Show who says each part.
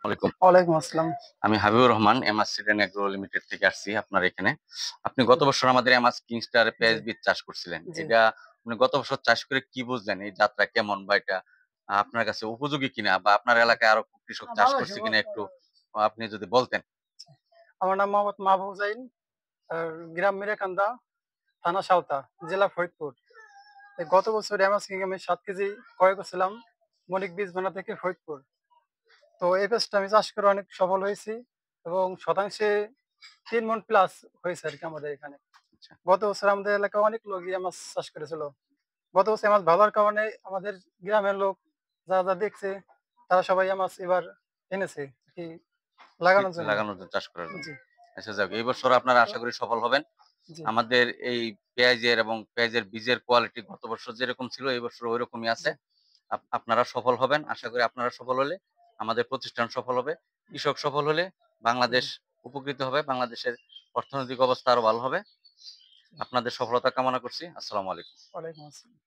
Speaker 1: ওয়ালাইকুম।
Speaker 2: ওয়ালাইকুম আসসালাম।
Speaker 1: আমি হাবিবুর রহমান এমাস সিডেন এগ্রো লিমিটেড থেকে আসছি আপনার এখানে। আপনি গত
Speaker 2: জি,
Speaker 1: বছর আমাদের এমাস কিংস্টার
Speaker 2: জি,
Speaker 1: পেঁয়াজ বীজ চাষ করছিলেন।
Speaker 2: জি।
Speaker 1: এটা আপনি গত বছর চাষ করে কি বুঝলেন? এই যাত্রা কেমন বা এটা আপনার কাছে উপযোগী কিনা বা আপনার এলাকায় আরো কৃষক চাষ করছে কিনা একটু আপনি যদি বলতেন।
Speaker 2: আমার নাম মোহাম্মদ মাহবুব জাইন। আর গ্রাম মিরাকান্দা, থানা সাঁওতা, জেলা ফরিদপুর। গত বছর অ্যামাজিং আমি ৭ কেজি ক্রয় করছিলাম মনিক বীজ ভান্ডার থেকে ফরিদপুর। তো এই পেঁয়াজটা আমি চাষ করে অনেক সফল হয়েছি এবং শতাংশে ৩ মণ প্লাস হয়েছে আরকি আমাদের এখানে।
Speaker 1: আচ্ছা,
Speaker 2: গত বছর আমাদের এলাকায় অনেক লোকই মাছ চাষ করেছিল। গত বছর মাছ ভালো হওয়ার কারণে আমাদের গ্রামের লোক যারা দেখছে তারা সবাই মাছ এবার এনেছে আরকি লাগানোর জন্য।
Speaker 1: লাগানোর জন্য চাষ করার জন্য।
Speaker 2: জি,
Speaker 1: আচ্ছা যাক, এই বছর আপনারা
Speaker 2: তো
Speaker 1: আশা করি সফল হবেন।
Speaker 2: জি,
Speaker 1: আমাদের এই পেঁয়াজের এবং পেঁয়াজের বীজের কোয়ালিটি গত বছর যেরকম ছিল এই বছর ঐরকমই আছে।
Speaker 2: জি,
Speaker 1: আপনারা সফল হবেন। আশা করি আপনারা সফল হলে আমাদের প্রতিষ্ঠান সফল হবে। কৃষক সফল হলে বাংলাদেশ
Speaker 2: জি,
Speaker 1: উপকৃত হবে। বাংলাদেশের অর্থনৈতিক অবস্থা আরো ভালো হবে।
Speaker 2: জি।
Speaker 1: আপনাদের সফলতা কামনা করছি। আসসালামু আলাইকুম।
Speaker 2: ওয়ালাইকুম আসসালাম।